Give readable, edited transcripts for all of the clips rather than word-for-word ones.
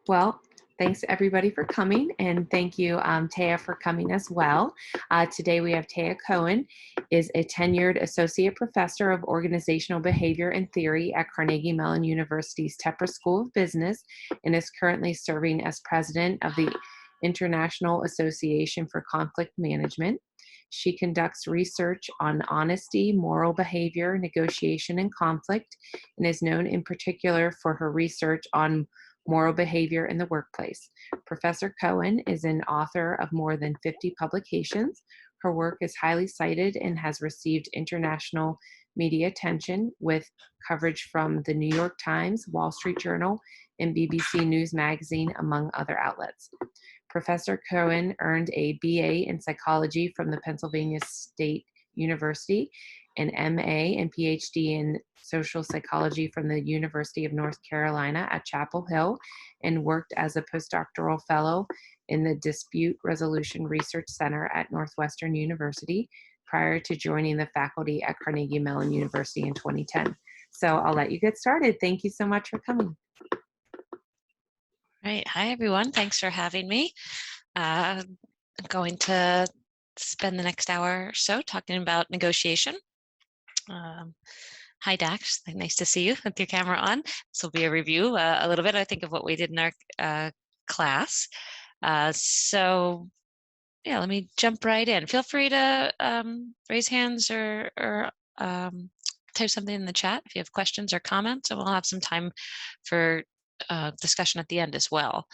Well, thanks to everybody for coming, and thank you, Taya, for coming as well. Today we have Taya Cohen, is a tenured associate professor of organizational behavior and theory at Carnegie Mellon University's Tepper School of Business, and is currently serving as president of the International Association for Conflict Management. She conducts research on honesty, moral behavior, negotiation, and conflict, and is known in particular for her research on moral behavior in the workplace. Professor Cohen is an author of more than 50 publications. Her work is highly cited and has received international media attention with coverage from the New York Times, Wall Street Journal, and BBC News Magazine, among other outlets. Professor Cohen earned a BA in psychology from the Pennsylvania State University, an MA and PhD in social psychology from the University of North Carolina at Chapel Hill, and worked as a postdoctoral fellow in the Dispute Resolution Research Center at Northwestern University prior to joining the faculty at Carnegie Mellon University in 2010. So I'll let you get started. Thank you so much for coming. Right. Hi, everyone. Thanks for having me. I'm going to spend the next hour or so talking about negotiation. Hi, Dax. Nice to see you with your camera on. This will be a review, a little bit, I think, of what we did in our class. So, yeah, let me jump right in. Feel free to raise hands or type something in the chat if you have questions or comments, and we'll have some time for discussion at the end as well.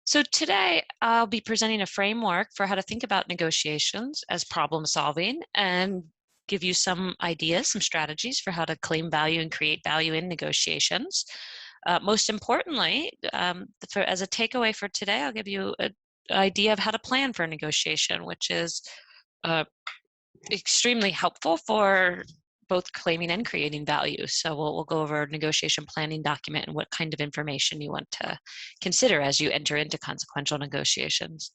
So today I'll be presenting a framework for how to think about negotiations as problem solving and give you some ideas, some strategies for how to claim value and create value in negotiations. Most importantly, as a takeaway for today, I'll give you an idea of how to plan for a negotiation, which is extremely helpful for both claiming and creating value. So we'll go over a negotiation planning document and what kind of information you want to consider as you enter into consequential negotiations.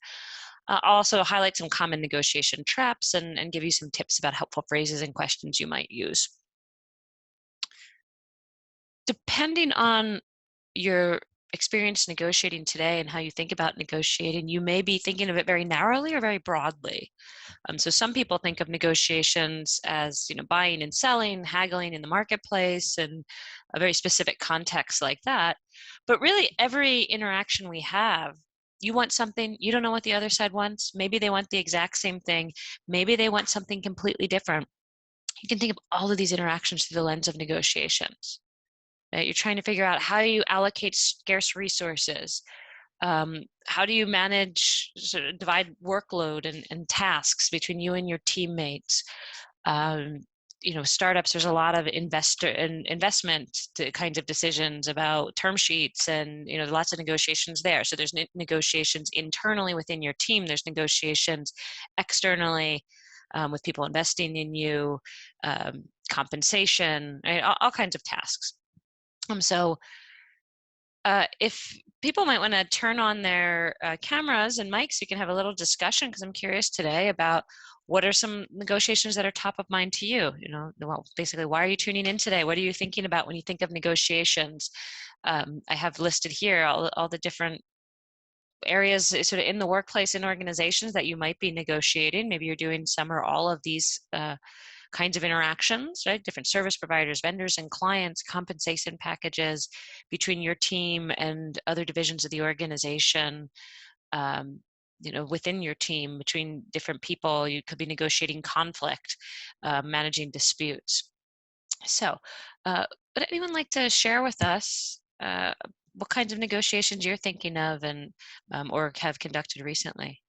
I'll also highlight some common negotiation traps and give you some tips about helpful phrases and questions you might use. Depending on your experience negotiating today and how you think about negotiating, you may be thinking of it very narrowly or very broadly. So some people think of negotiations as, buying and selling, haggling in the marketplace, and a very specific context like that. But really, every interaction we have, you want something, you don't know what the other side wants. Maybe they want the exact same thing. Maybe they want something completely different. You can think of all of these interactions through the lens of negotiations. You're trying to figure out how you allocate scarce resources. How do you manage, sort of divide workload and tasks between you and your teammates? Startups, there's a lot of investment kinds of decisions about term sheets and, lots of negotiations there. So there's negotiations internally within your team. There's negotiations externally with people investing in you, compensation, right? All kinds of tasks. So if people might want to turn on their cameras and mics, you can have a little discussion, because I'm curious today about what are some negotiations that are top of mind to you. Well, basically, why are you tuning in today? What are you thinking about when you think of negotiations? I have listed here all the different areas sort of in the workplace and organizations that you might be negotiating. Maybe you're doing some or all of these kinds of interactions, right? Different service providers, vendors, and clients, compensation packages between your team and other divisions of the organization, within your team, between different people. You could be negotiating conflict, managing disputes. So would anyone like to share with us what kinds of negotiations you're thinking of and or have conducted recently?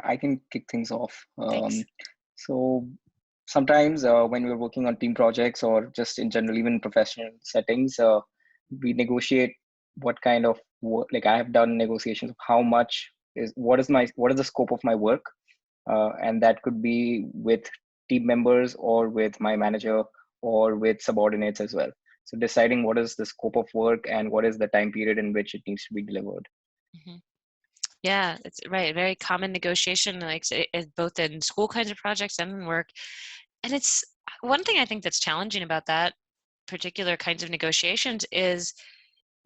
I can kick things off. Thanks. So sometimes when we're working on team projects or just in general, even professional settings, we negotiate what kind of work. Like I have done negotiations of what is the scope of my work, and that could be with team members or with my manager or with subordinates as well. So deciding what is the scope of work and what is the time period in which it needs to be delivered. Mm-hmm. Yeah, it's right. Very common negotiation, like both in school kinds of projects and in work. And it's one thing I think that's challenging about that particular kinds of negotiations is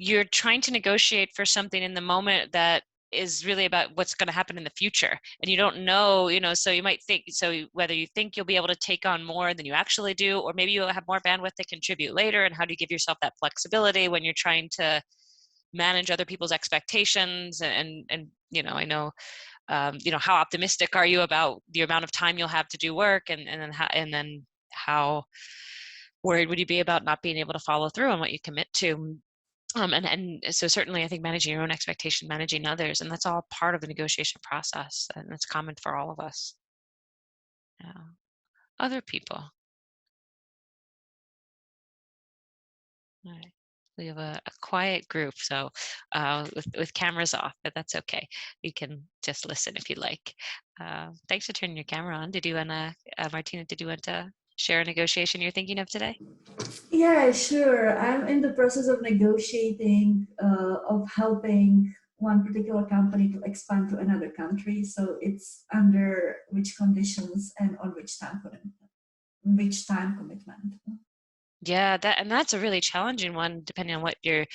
you're trying to negotiate for something in the moment that is really about what's going to happen in the future, and you don't know, so you might think, so whether you think you'll be able to take on more than you actually do, or maybe you'll have more bandwidth to contribute later, and how do you give yourself that flexibility when you're trying to manage other people's expectations? And I know, how optimistic are you about the amount of time you'll have to do work, and then how worried would you be about not being able to follow through on what you commit to? And so certainly I think managing your own expectation, managing others, and that's all part of the negotiation process, and it's common for all of us. Yeah. Other people. All right. We have a quiet group, so with cameras off, but that's okay. You can just listen if you like. Thanks for turning your camera on. Did you want to, Martina, did you want to share a negotiation you're thinking of today? Yeah, sure. I'm in the process of negotiating, of helping one particular company to expand to another country. So it's under which conditions and on which time commitment. Yeah, that's a really challenging one, depending on what you're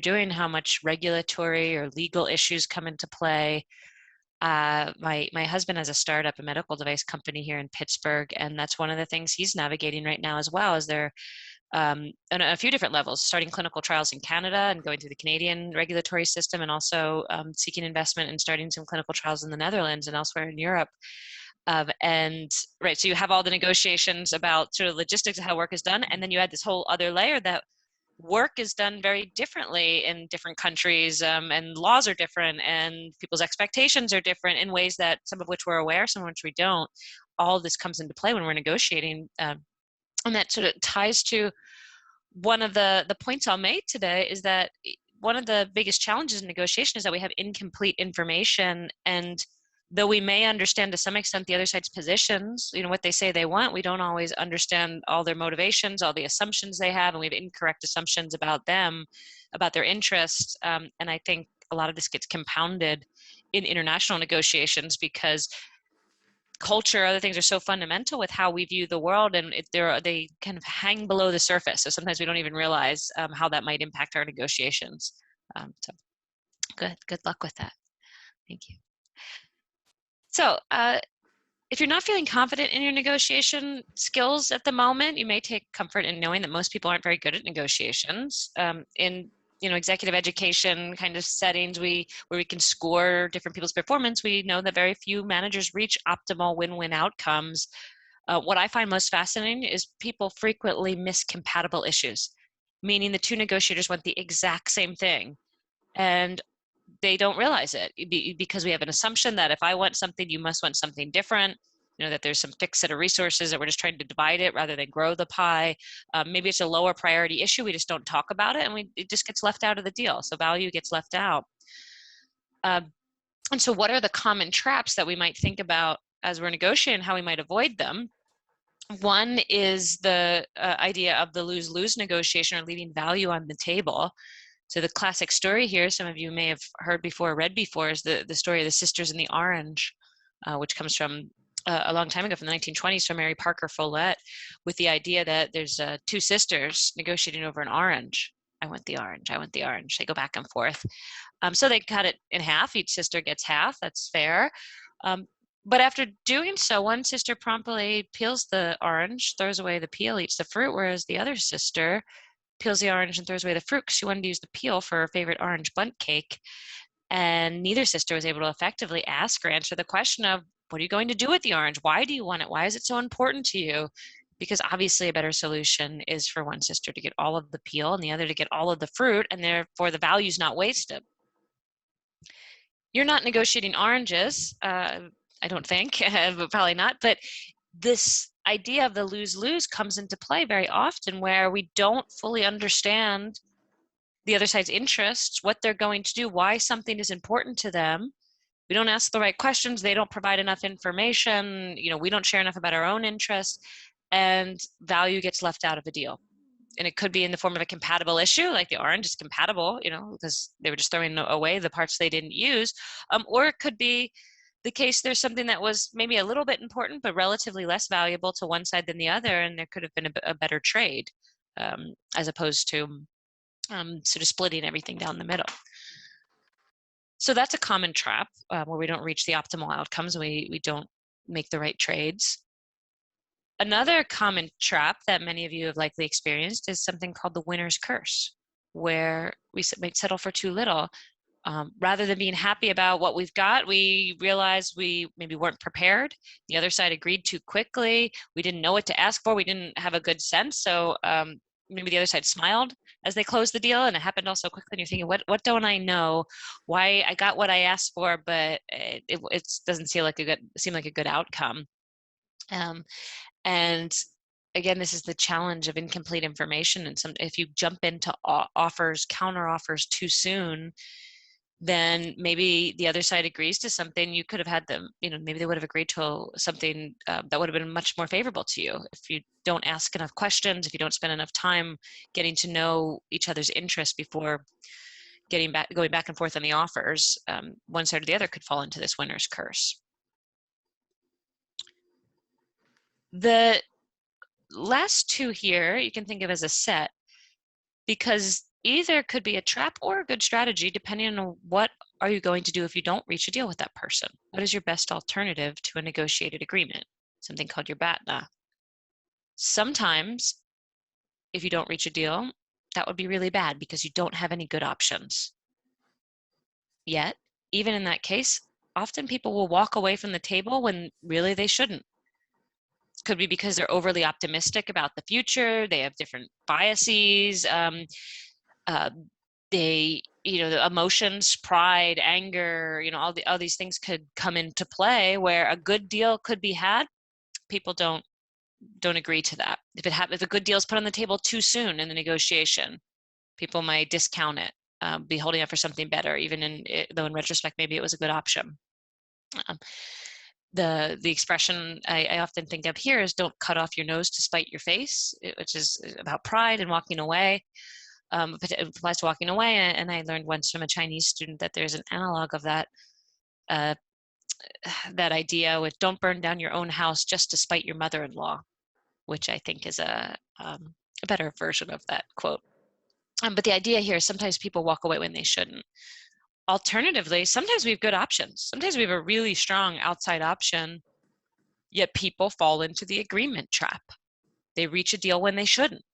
doing, how much regulatory or legal issues come into play. My husband has a startup, a medical device company here in Pittsburgh, and that's one of the things he's navigating right now as well. Is there on a few different levels, starting clinical trials in Canada and going through the Canadian regulatory system, and also seeking investment and starting some clinical trials in the Netherlands and elsewhere in Europe. And right, so you have all the negotiations about sort of logistics of how work is done, and then you add this whole other layer that work is done very differently in different countries, and laws are different, and people's expectations are different in ways that some of which we're aware, some of which we don't. All of this comes into play when we're negotiating, and that sort of ties to one of the points I'll make today, is that one of the biggest challenges in negotiation is that we have incomplete information, and though we may understand to some extent the other side's positions, what they say they want, we don't always understand all their motivations, all the assumptions they have, and we have incorrect assumptions about them, about their interests. And I think a lot of this gets compounded in international negotiations because culture, other things are so fundamental with how we view the world, and they kind of hang below the surface. So sometimes we don't even realize how that might impact our negotiations. So good luck with that. Thank you. So if you're not feeling confident in your negotiation skills at the moment, you may take comfort in knowing that most people aren't very good at negotiations. In executive education kind of settings, where we can score different people's performance, we know that very few managers reach optimal win-win outcomes. What I find most fascinating is people frequently miss compatible issues, meaning the two negotiators want the exact same thing, and they don't realize it because we have an assumption that if I want something, you must want something different. That there's some fixed set of resources that we're just trying to divide it rather than grow the pie. Maybe it's a lower priority issue. We just don't talk about it, and it just gets left out of the deal. So value gets left out. And so what are the common traps that we might think about as we're negotiating, how we might avoid them? One is the idea of the lose-lose negotiation, or leaving value on the table. So the classic story here, some of you may have heard before, read before, is the story of the Sisters in the Orange, which comes from a long time ago, from the 1920s, from Mary Parker Follett, with the idea that there's two sisters negotiating over an orange. I want the orange, I want the orange. They go back and forth. So they cut it in half. Each sister gets half. That's fair. But after doing so, one sister promptly peels the orange, throws away the peel, eats the fruit, whereas the other sister peels the orange and throws away the fruit because she wanted to use the peel for her favorite orange bundt cake. And neither sister was able to effectively ask or answer the question of, what are you going to do with the orange? Why do you want it? Why is it so important to you? Because obviously a better solution is for one sister to get all of the peel and the other to get all of the fruit, and therefore the value is not wasted. You're not negotiating oranges, I don't think, but probably not. But this idea of the lose-lose comes into play very often, where we don't fully understand the other side's interests, what they're going to do, why something is important to them. We don't ask the right questions. They don't provide enough information. We don't share enough about our own interests, and value gets left out of the deal. And it could be in the form of a compatible issue, like the orange is compatible, because they were just throwing away the parts they didn't use. Or it could be the case there's something that was maybe a little bit important, but relatively less valuable to one side than the other, and there could have been a better trade, as opposed to sort of splitting everything down the middle. So that's a common trap where we don't reach the optimal outcomes. We don't make the right trades. Another common trap that many of you have likely experienced is something called the winner's curse, where we might settle for too little. Rather than being happy about what we've got, we realize we maybe weren't prepared. The other side agreed too quickly. We didn't know what to ask for. We didn't have a good sense. So maybe the other side smiled as they closed the deal, and it happened all so quickly. And you're thinking, what don't I know? Why I got what I asked for, but it doesn't seem like a good outcome. And again, this is the challenge of incomplete information. And if you jump into counter offers too soon, then maybe the other side agrees to something. You could have had them, maybe they would have agreed to something that would have been much more favorable to you. If you don't ask enough questions, if you don't spend enough time getting to know each other's interests before going back and forth on the offers, one side or the other could fall into this winner's curse. The last two here you can think of as a set, because either could be a trap or a good strategy depending on what are you going to do if you don't reach a deal with that person. What is your best alternative to a negotiated agreement? Something called your BATNA. Sometimes if you don't reach a deal, that would be really bad because you don't have any good options. Yet, even in that case, often people will walk away from the table when really they shouldn't. Could be because they're overly optimistic about the future. They have different biases. The emotions, pride, anger, all these things could come into play where a good deal could be had. People don't agree to that. If a good deal is put on the table too soon in the negotiation, people might discount it, be holding out for something better, though in retrospect maybe it was a good option. The expression I often think of here is "don't cut off your nose to spite your face," which is about pride and walking away. But it applies to walking away, and I learned once from a Chinese student that there's an analog of that that idea with "don't burn down your own house just to spite your mother-in-law," which I think is a better version of that quote. But the idea here is sometimes people walk away when they shouldn't. Alternatively, sometimes we have good options. Sometimes we have a really strong outside option, yet people fall into the agreement trap. They reach a deal when they shouldn't.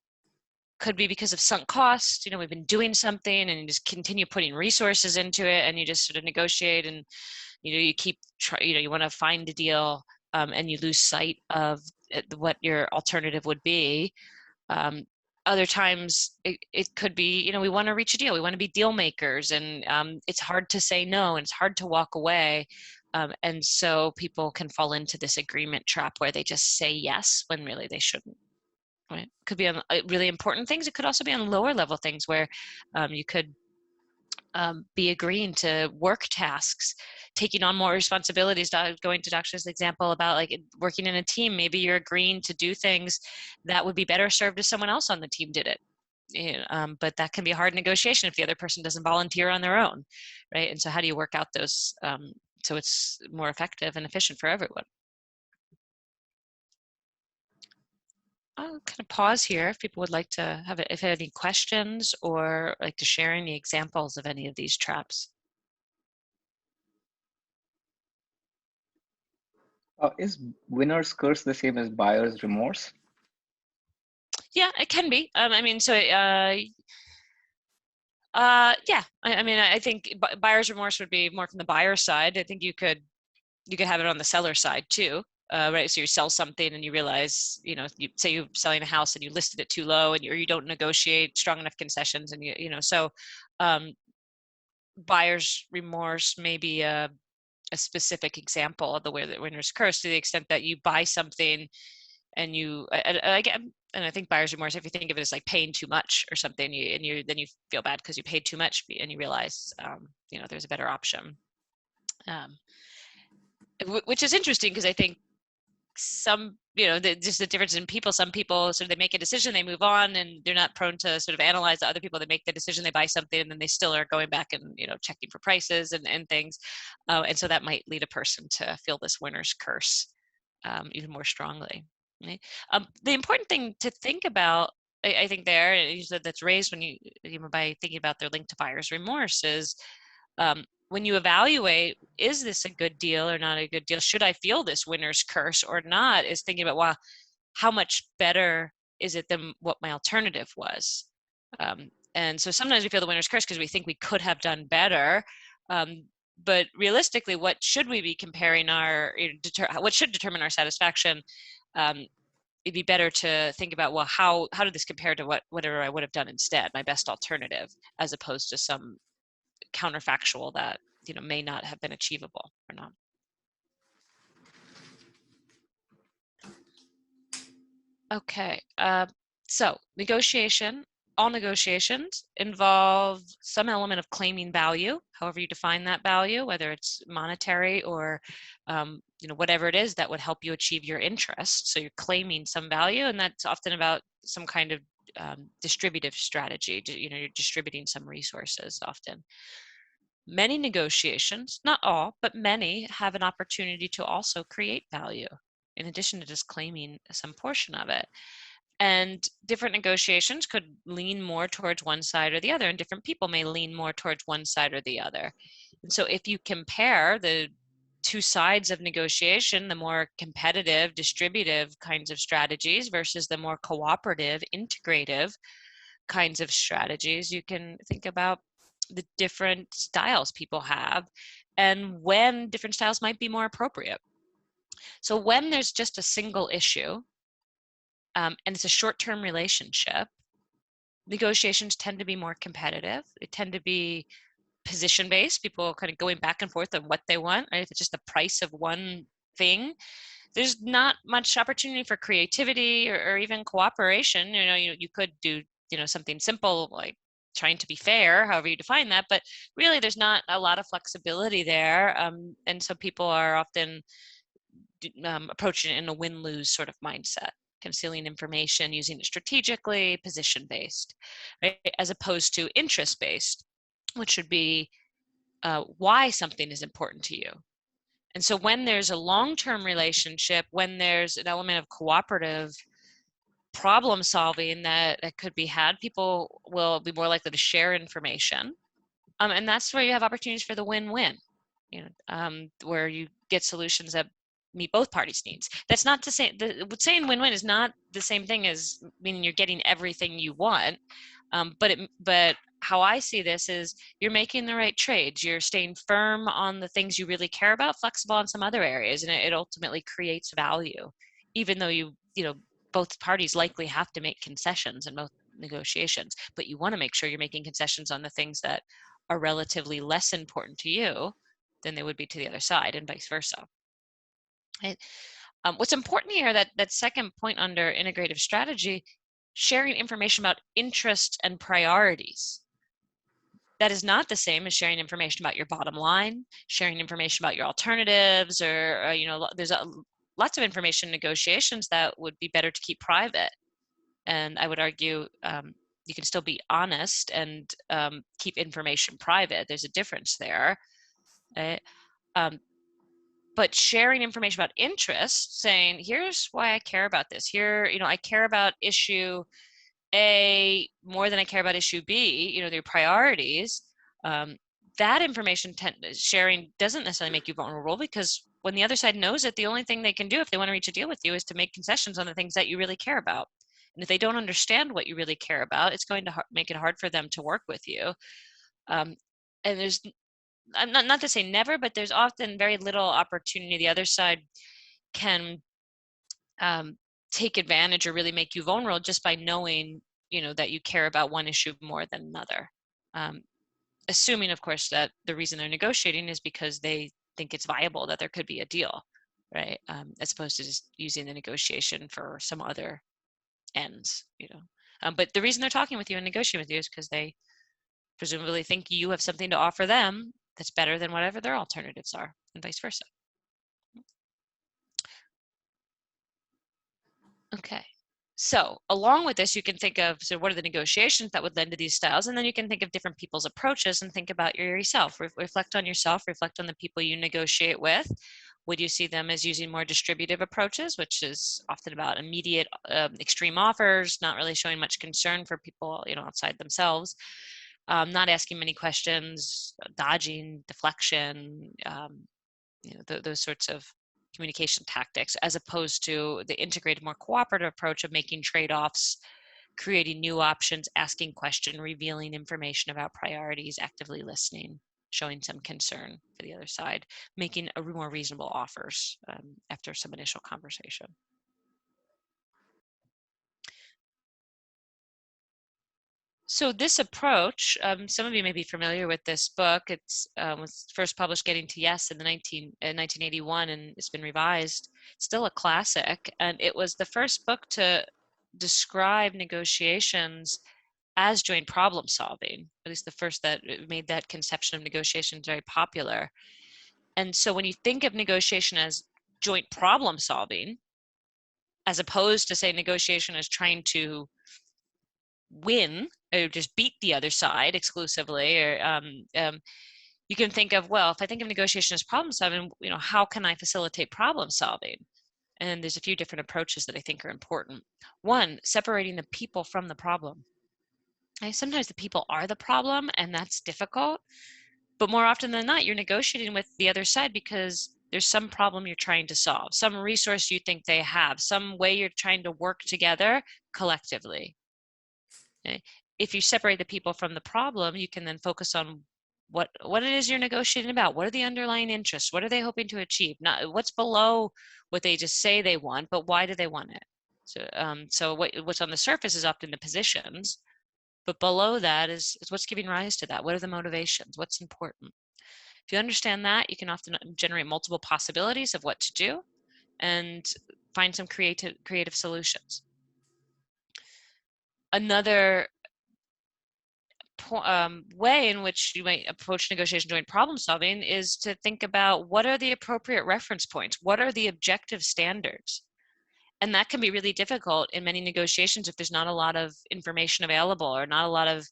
Could be because of sunk costs. We've been doing something and you just continue putting resources into it, and you just sort of negotiate, and you keep you want to find a deal, and you lose sight of what your alternative would be. Other times it could be, we want to reach a deal. We want to be deal makers, and it's hard to say no, and it's hard to walk away. And so people can fall into this agreement trap where they just say yes when really they shouldn't. Right? It could be on really important things. It could also be on lower level things where you could be agreeing to work tasks, taking on more responsibilities. Going to Dr.'s example about like working in a team, maybe you're agreeing to do things that would be better served if someone else on the team did it. But that can be a hard negotiation if the other person doesn't volunteer on their own, right? And so how do you work out those so it's more effective and efficient for everyone? I'll kind of pause here if people would like to if any questions or like to share any examples of any of these traps. Is winner's curse the same as buyer's remorse? Yeah, it can be. I mean, so yeah. I mean, I think buyer's remorse would be more from the buyer's side. I think you could have it on the seller side too. Right, so you sell something and you realize, you say you're selling a house and you listed it too low, and you don't negotiate strong enough concessions, and so buyer's remorse may be a specific example of the way that winner's curse, to the extent that you buy something and and I think buyer's remorse, if you think of it as like paying too much or something, then you feel bad because you paid too much, and you realize there's a better option, which is interesting because I think some just the difference in people. Some people sort of, they make a decision, they move on, and they're not prone to sort of analyze the other people. They make the decision, they buy something, and then they still are going back and checking for prices and things, and so that might lead a person to feel this winner's curse even more strongly. Right? The important thing to think about I think there, you said that's raised when you by thinking about their link to buyer's remorse is when you evaluate, is this a good deal or not a good deal? Should I feel this winner's curse or not? Is thinking about, well, how much better is it than what my alternative was? And so sometimes we feel the winner's curse because we think we could have done better. But realistically, what should we be comparing what should determine our satisfaction? It'd be better to think about, well, how did this compare to whatever I would have done instead, my best alternative, as opposed to some counterfactual that may not have been achievable or not. Okay, so all negotiations involve some element of claiming value, however you define that value, whether it's monetary or whatever it is that would help you achieve your interest. So you're claiming some value, and that's often about some kind of distributive strategy. You're distributing some resources often. Many negotiations, not all, but many, have an opportunity to also create value in addition to just claiming some portion of it. And different negotiations could lean more towards one side or the other, and different people may lean more towards one side or the other. And so if you compare the two sides of negotiation, the more competitive, distributive kinds of strategies versus the more cooperative, integrative kinds of strategies, you can think about the different styles people have and when different styles might be more appropriate. So when there's just a single issue and it's a short-term relationship, negotiations tend to be more competitive. They tend to be position-based, people kind of going back and forth on what they want, right? If it's just the price of one thing, there's not much opportunity for creativity or even cooperation. You could do something simple like trying to be fair, however you define that, but really there's not a lot of flexibility there, and so people are often approaching it in a win-lose sort of mindset, concealing information, using it strategically, position-based, right? As opposed to interest-based, which should be why something is important to you. And so when there's a long-term relationship, when there's an element of cooperative problem solving that could be had, people will be more likely to share information. And that's where you have opportunities for the win-win, where you get solutions that meet both parties' needs. That's not to say, saying win-win is not the same thing as meaning you're getting everything you want. But how I see this is you're making the right trades. You're staying firm on the things you really care about, flexible on some other areas, and it ultimately creates value, even though both parties likely have to make concessions in both negotiations. But you want to make sure you're making concessions on the things that are relatively less important to you than they would be to the other side, and vice versa. Right? What's important here, that second point under integrative strategy, sharing information about interests and priorities. That is not the same as sharing information about your bottom line, sharing information about your alternatives, or there's lots of information negotiations that would be better to keep private. And I would argue you can still be honest and keep information private. There's a difference there. Right? But sharing information about interest, saying, here's why I care about this. Here, I care about issue A more than I care about issue B, their priorities. That information sharing doesn't necessarily make you vulnerable, because when the other side knows it, the only thing they can do if they want to reach a deal with you is to make concessions on the things that you really care about. And if they don't understand what you really care about, it's going to make it hard for them to work with you. And there's not to say never, but there's often very little opportunity the other side can take advantage or really make you vulnerable just by knowing that you care about one issue more than another, assuming of course that the reason they're negotiating is because they think it's viable, that there could be a deal, right? As opposed to just using the negotiation for some other ends. But the reason they're talking with you and negotiating with you is because they presumably think you have something to offer them that's better than whatever their alternatives are, and vice versa. Okay, so along with this, you can think of, so what are the negotiations that would lend to these styles? And then you can think of different people's approaches and think about yourself. Reflect on yourself, reflect on the people you negotiate with. Would you see them as using more distributive approaches, which is often about immediate extreme offers, not really showing much concern for people, outside themselves, not asking many questions, dodging, deflection, those sorts of communication tactics, as opposed to the integrated, more cooperative approach of making trade-offs, creating new options, asking questions, revealing information about priorities, actively listening, showing some concern for the other side, making more reasonable offers after some initial conversation. So this approach, some of you may be familiar with this book. It's was first published Getting to Yes in 1981, and it's been revised. It's still a classic, and it was the first book to describe negotiations as joint problem solving, at least the first that made that conception of negotiations very popular. And so when you think of negotiation as joint problem solving, as opposed to, say, negotiation as trying to win or just beat the other side exclusively, or you can think of, well, if I think of negotiation as problem solving, how can I facilitate problem solving? And there's a few different approaches that I think are important. One, separating the people from the problem. Sometimes the people are the problem, and that's difficult, but more often than not, you're negotiating with the other side because there's some problem you're trying to solve, some resource you think they have, some way you're trying to work together collectively. Okay? If you separate the people from the problem, you can then focus on what it is you're negotiating about. What are the underlying interests? What are they hoping to achieve? Not what's below what they just say they want, but why do they want it? So what's on the surface is often the positions, but below that is what's giving rise to that. What are the motivations? What's important? If you understand that, you can often generate multiple possibilities of what to do and find some creative solutions. Another way in which you might approach negotiation joint problem solving is to think about what are the appropriate reference points? What are the objective standards? And that can be really difficult in many negotiations if there's not a lot of information available or not a lot of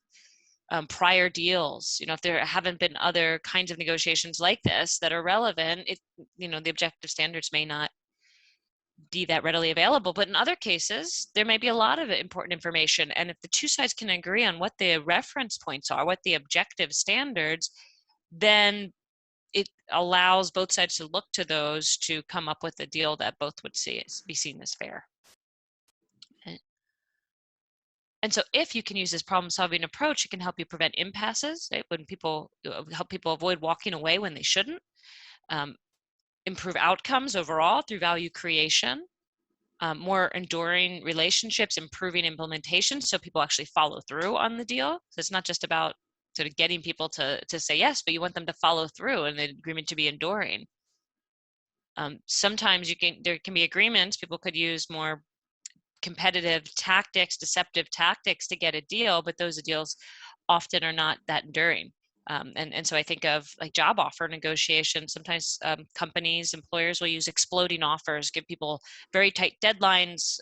prior deals. If there haven't been other kinds of negotiations like this that are relevant, the objective standards may not be that readily available. But in other cases, there may be a lot of important information. And if the two sides can agree on what the reference points are, what the objective standards, then it allows both sides to look to those to come up with a deal that both would be seen as fair. And so if you can use this problem-solving approach, it can help you prevent impasses, right? Help people avoid walking away when they shouldn't, improve outcomes overall through value creation, more enduring relationships, improving implementation, so people actually follow through on the deal. So it's not just about sort of getting people to say yes, but you want them to follow through and the agreement to be enduring. Sometimes there can be agreements, people could use more competitive tactics, deceptive tactics to get a deal, but those deals often are not that enduring. And so I think of like job offer negotiations. Sometimes companies, employers will use exploding offers, give people very tight deadlines,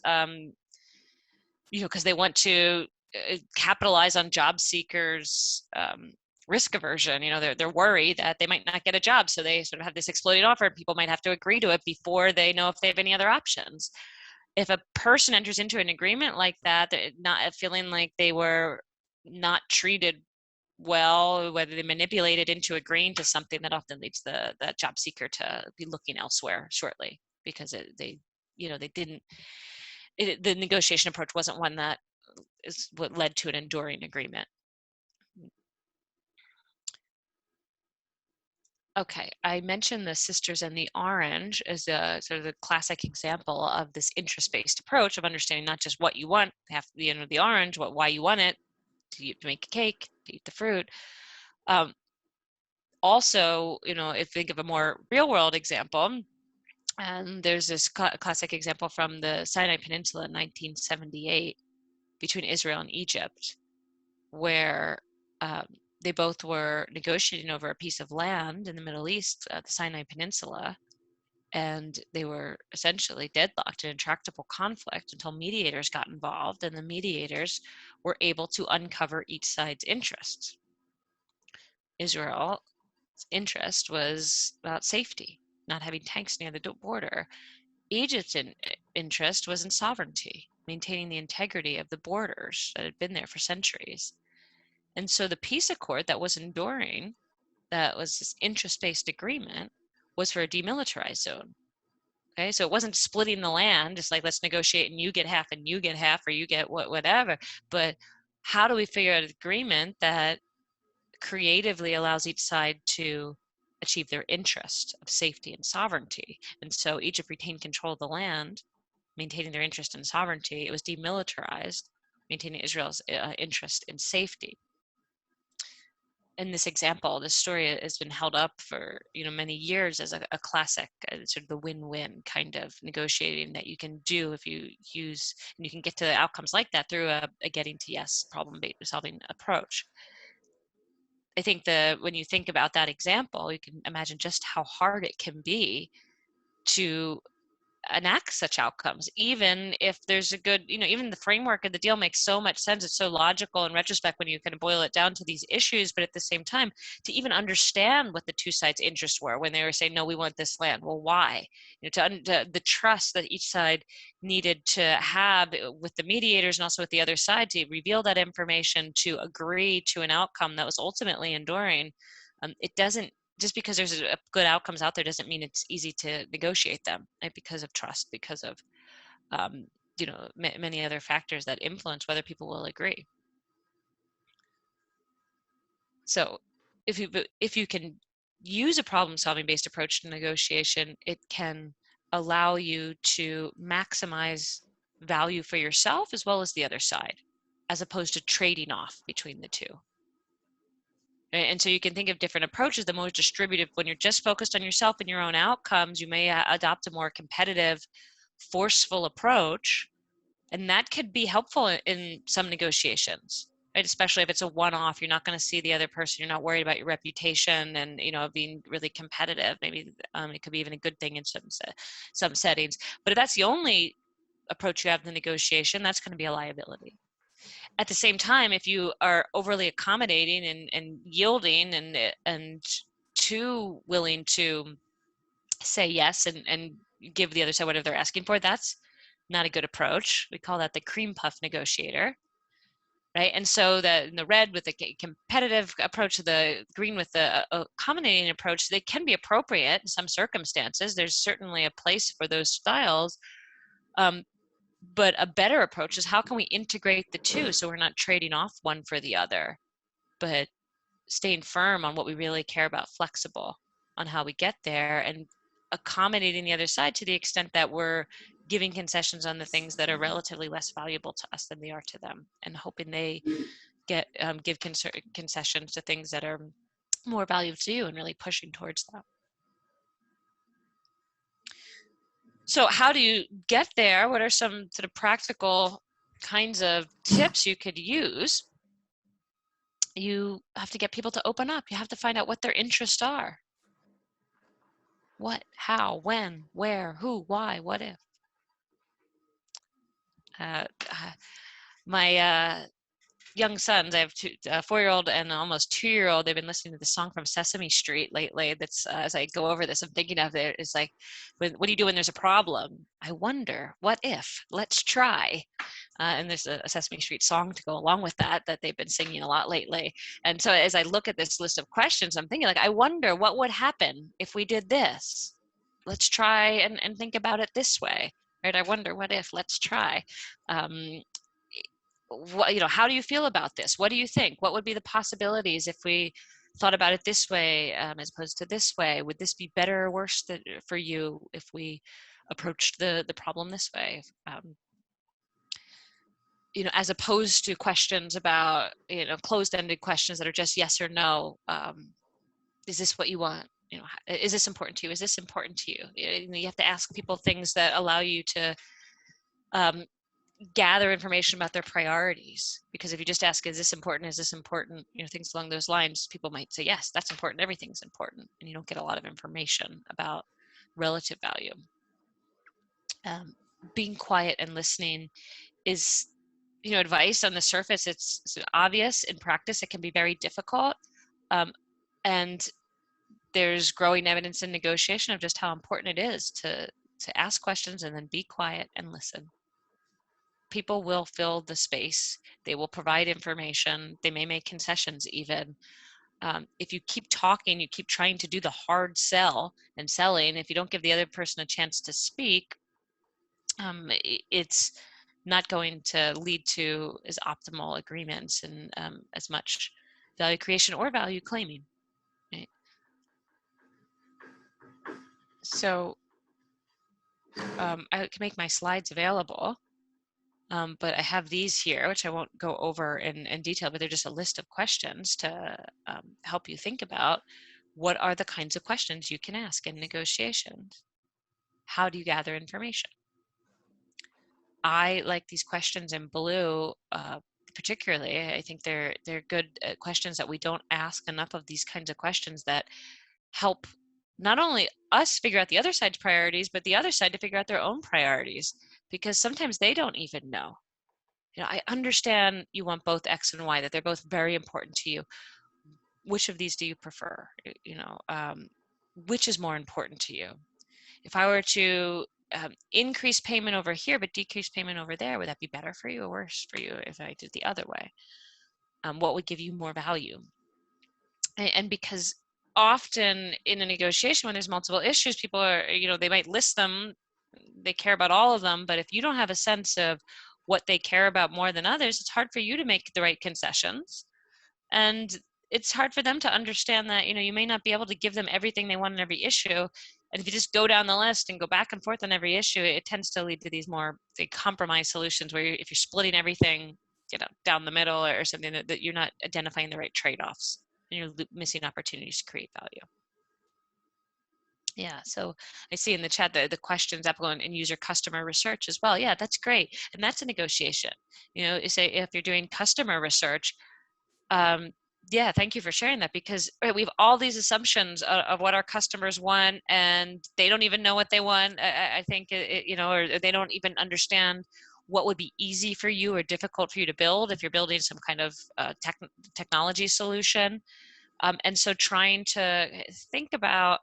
because they want to capitalize on job seekers' risk aversion. They're worried that they might not get a job, so they sort of have this exploding offer. People might have to agree to it before they know if they have any other options. If a person enters into an agreement like that, they're not feeling like they were not treated well, whether they manipulated into agreeing to something, that often leads the job seeker to be looking elsewhere shortly, because the negotiation approach wasn't one that is what led to an enduring agreement. Okay, I mentioned the sisters and the orange as a sort of the classic example of this interest-based approach of understanding not just what you want, half the end of the orange, why you want it, to make a cake, to eat the fruit. Also, if you think of a more real-world example, and there's this classic example from the Sinai Peninsula in 1978 between Israel and Egypt, where they both were negotiating over a piece of land in the Middle East, the Sinai Peninsula, and they were essentially deadlocked in intractable conflict until mediators got involved, and the mediators were able to uncover each side's interests. Israel's interest was about safety. not having tanks near the border. Egypt's interest was in sovereignty, maintaining the integrity of the borders that had been there for centuries. And so the peace accord that was enduring, that was this interest-based agreement, was for a demilitarized zone. Okay, so it wasn't splitting the land, just like let's negotiate and you get half and you get half or you get whatever. But how do we figure out an agreement that creatively allows each side to achieve their interest of safety and sovereignty? And so Egypt retained control of the land, maintaining their interest in sovereignty. It was demilitarized, maintaining Israel's interest in safety. In this example, this story has been held up for many years as a classic, sort of the win-win kind of negotiating that you can do if you use, and you can get to outcomes like that through a getting to yes problem-solving approach. I think when you think about that example, you can imagine just how hard it can be to enact such outcomes, even if there's a good, even the framework of the deal makes so much sense. It's so logical in retrospect when you kind of boil it down to these issues, but at the same time, to even understand what the two sides' interests were when they were saying, no, we want this land. Well, why? To the trust that each side needed to have with the mediators and also with the other side to reveal that information, to agree to an outcome that was ultimately enduring. It doesn't, just because there's good outcomes out there doesn't mean it's easy to negotiate them, right? Because of trust, because of many other factors that influence whether people will agree. So if you can use a problem-solving based approach to negotiation, it can allow you to maximize value for yourself as well as the other side, as opposed to trading off between the two. And so you can think of different approaches. The most distributive, when you're just focused on yourself and your own outcomes, you may adopt a more competitive, forceful approach. And that could be helpful in some negotiations, right? Especially if it's a one-off, you're not going to see the other person. You're not worried about your reputation and, being really competitive. Maybe it could be even a good thing in some settings. But if that's the only approach you have in the negotiation, that's going to be a liability. At the same time, if you are overly accommodating and yielding and too willing to say yes and give the other side whatever they're asking for, that's not a good approach. We call that the cream puff negotiator, right? And so the red with the competitive approach, the green with the accommodating approach, they can be appropriate in some circumstances. There's certainly a place for those styles. But a better approach is how can we integrate the two so we're not trading off one for the other, but staying firm on what we really care about, flexible on how we get there, and accommodating the other side to the extent that we're giving concessions on the things that are relatively less valuable to us than they are to them, and hoping they give concessions to things that are more valuable to you and really pushing towards that. So how do you get there? What are some sort of practical kinds of tips you could use? You have to get people to open up. You have to find out what their interests are. What, how, when, where, who, why, what if. My young sons, I have a 4-year-old and an almost 2-year-old, they've been listening to the song from Sesame Street lately. That's as I go over this, I'm thinking of it. It's like, what do you do when there's a problem? I wonder, what if? Let's try. And there's a Sesame Street song to go along with that they've been singing a lot lately. And so as I look at this list of questions, I'm thinking, like, I wonder what would happen if we did this. Let's try and think about it this way, right? I wonder, what if? Let's try. How do you feel about this? What do you think? What would be the possibilities if we thought about it this way as opposed to this way? Would this be better or worse for you if we approached the problem this way? As opposed to questions about, closed-ended questions that are just yes or no. Is this what you want? Is this important to you? Is this important to you? You have to ask people things that allow you to gather information about their priorities, because if you just ask, is this important, is this important, things along those lines, people might say yes, that's important, everything's important, and you don't get a lot of information about relative value. Being quiet and listening is advice on the surface. It's obvious. In practice it can be very difficult, and there's growing evidence in negotiation of just how important it is to ask questions and then be quiet and listen. People will fill the space. They will provide information. They may make concessions even. If you keep talking, you keep trying to do the hard sell and selling, if you don't give the other person a chance to speak, it's not going to lead to as optimal agreements and as much value creation or value claiming. Right? So I can make my slides available, but I have these here, which I won't go over in detail, but they're just a list of questions to help you think about what are the kinds of questions you can ask in negotiations. How do you gather information? I like these questions in blue, particularly. I think they're good questions that we don't ask enough of, these kinds of questions that help not only us figure out the other side's priorities, but the other side to figure out their own priorities, because sometimes they don't even know. You know, I understand you want both X and Y, that they're both very important to you. Which of these do you prefer? You know, which is more important to you? If I were to increase payment over here but decrease payment over there, would that be better for you or worse for you if I did the other way? What would give you more value? And because often in a negotiation when there's multiple issues, people are, you know, they might list them, they care about all of them, but if you don't have a sense of what they care about more than others, it's hard for you to make the right concessions. And it's hard for them to understand that, you know, you may not be able to give them everything they want in every issue. And if you just go down the list and go back and forth on every issue, it tends to lead to these more, say, compromise solutions where if you're splitting everything, you know, down the middle or something, that you're not identifying the right trade-offs and you're missing opportunities to create value. Yeah, so I see in the chat the questions applicant and user customer research as well. Yeah, that's great. And that's a negotiation. You know, you say if you're doing customer research, yeah, thank you for sharing that, because we have all these assumptions of what our customers want, and they don't even know what they want. I think, you know, or they don't even understand what would be easy for you or difficult for you to build if you're building some kind of technology solution. And so trying to think about,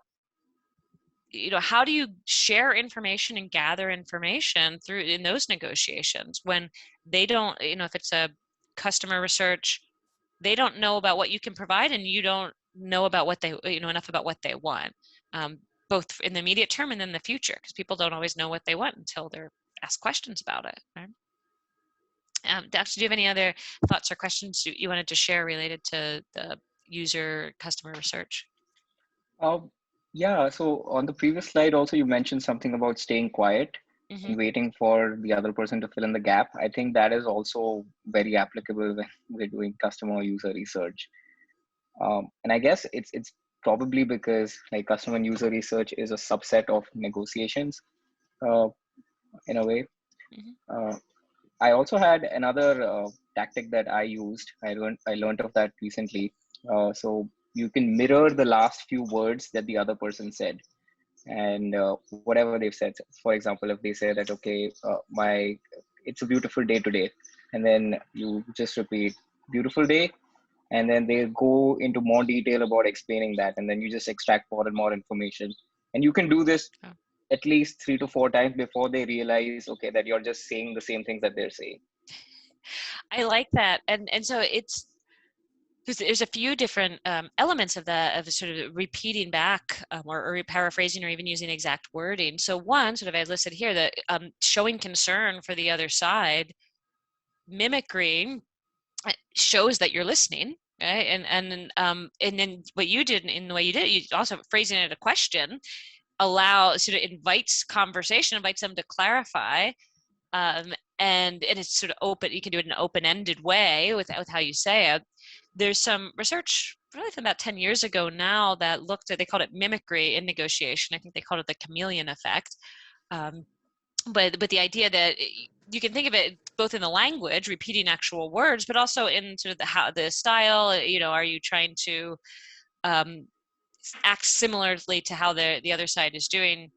you know, how do you share information and gather information through in those negotiations when they don't, you know, if it's a customer research, they don't know about what you can provide and you don't know about what they, you know, enough about what they want, both in the immediate term and in the future, because people don't always know what they want until they're asked questions about it. Right? Dax, do you have any other thoughts or questions you wanted to share related to the user customer research? Yeah, so on the previous slide also you mentioned something about staying quiet and waiting for the other person to fill in the gap. I think that is also very applicable when we're doing customer user research. And I guess it's probably because like customer and user research is a subset of negotiations in a way. I also had another tactic that I used. I learned of that recently. So you can mirror the last few words that the other person said, and whatever they've said. For example, if they say that, okay, it's a beautiful day today, and then you just repeat beautiful day, and then they go into more detail about explaining that, and then you just extract more and more information. And you can do this at least 3 to 4 times before they realize, okay, that you're just saying the same things that they're saying. I like that. And so there's a few different elements of that, of sort of repeating back or paraphrasing or even using exact wording. So one, sort of I listed here, that showing concern for the other side, mimicry shows that you're listening, right? And then what you did in the way you did it, you also phrasing it a question, sort of invites conversation, invites them to clarify. And it's sort of open, you can do it in an open-ended way with how you say it. There's some research really from about 10 years ago now that looked at, they called it mimicry in negotiation. I think they called it the chameleon effect. But the idea that you can think of it both in the language, repeating actual words, but also in sort of the style, you know, are you trying to act similarly to how the other side is doing,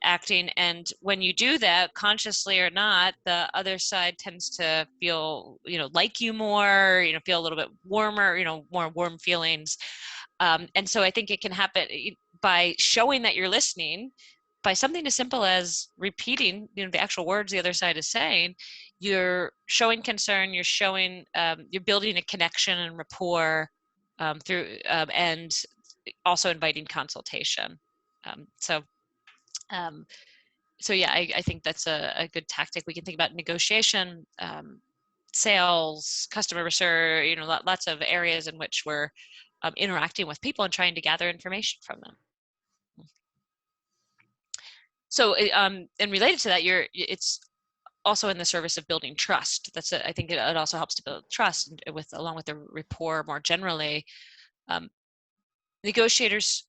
acting, and when you do that, consciously or not, the other side tends to feel, you know, like you more, you know, feel a little bit warmer, you know, more warm feelings. And so I think it can happen by showing that you're listening, by something as simple as repeating, the actual words the other side is saying. You're showing concern, you're showing, you're building a connection and rapport through, and also inviting consultation. So yeah, I think that's a good tactic. We can think about negotiation, sales, customer research, lots of areas in which we're interacting with people and trying to gather information from them. So, and related to that, it's also in the service of building trust. I think it also helps to build trust along with the rapport more generally. Negotiators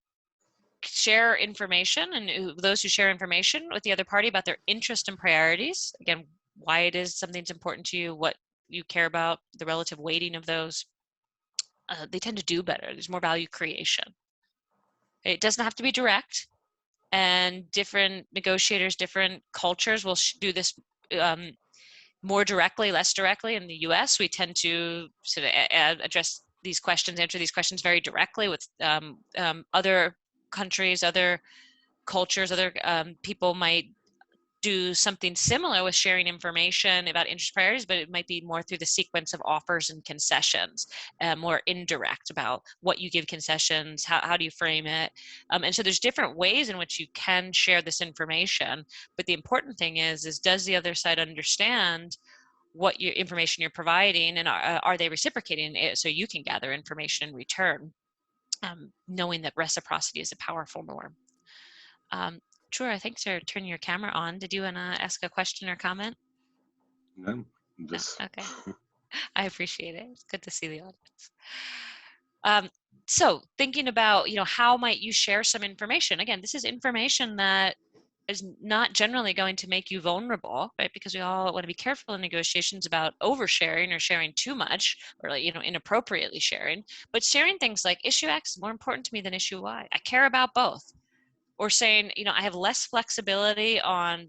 share information, and those who share information with the other party about their interest and priorities. Again, why it is something's important to you, what you care about, the relative weighting of those. They tend to do better. There's more value creation. It doesn't have to be direct, and different negotiators, different cultures will do this more directly, less directly. In the US, we tend to sort of address these questions, answer these questions very directly. With other countries, other cultures, other people might do something similar with sharing information about interest priorities, but it might be more through the sequence of offers and concessions, more indirect about what you give concessions, how do you frame it. And so there's different ways in which you can share this information, but the important thing is does the other side understand what your information you're providing, and are they reciprocating it so you can gather information in return, knowing that reciprocity is a powerful norm. Sure, I think so. Turn your camera on. Did you want to ask a question or comment? No, just... Okay. I appreciate it. It's good to see the audience. So thinking about, how might you share some information? Again, this is information that is not generally going to make you vulnerable, right? Because we all want to be careful in negotiations about oversharing or sharing too much, or inappropriately sharing. But sharing things like issue X is more important to me than issue Y. I care about both. Or saying, I have less flexibility on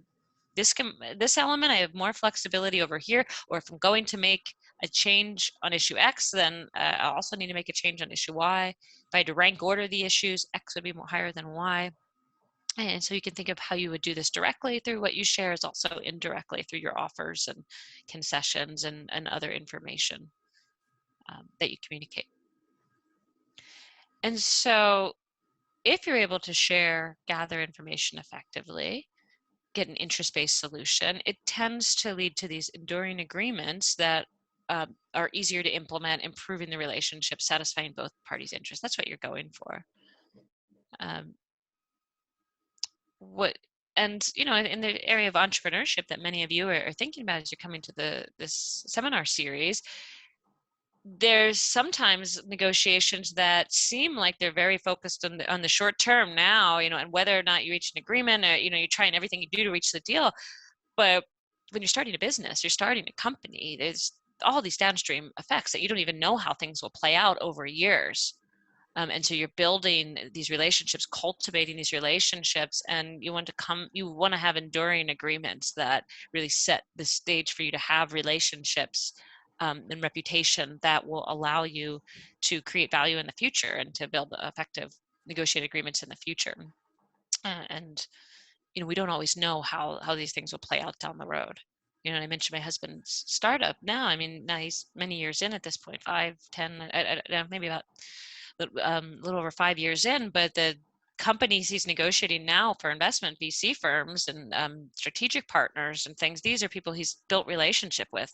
this element, I have more flexibility over here. Or if I'm going to make a change on issue X, then I also need to make a change on issue Y. If I had to rank order the issues, X would be more higher than Y. And so you can think of how you would do this directly through what you share, is also indirectly through your offers and concessions and other information that you communicate. And so if you're able to gather information effectively, get an interest-based solution, it tends to lead to these enduring agreements that are easier to implement, improving the relationship, satisfying both parties' interests. That's what you're going for. In the area of entrepreneurship that many of you are thinking about as you're coming to this seminar series, there's sometimes negotiations that seem like they're very focused on the short term now, and whether or not you reach an agreement, or, you're trying everything you do to reach the deal. But when you're starting a business, you're starting a company, there's all these downstream effects that you don't even know how things will play out over years. And so you're building these relationships, cultivating these relationships, and you want to have enduring agreements that really set the stage for you to have relationships and reputation that will allow you to create value in the future and to build effective negotiated agreements in the future. And we don't always know how these things will play out down the road. I mentioned my husband's startup now. Now he's many years in at this point, 5, 10, maybe about a little over 5 years in, but the companies he's negotiating now for investment, VC firms and strategic partners and things, these are people he's built relationship with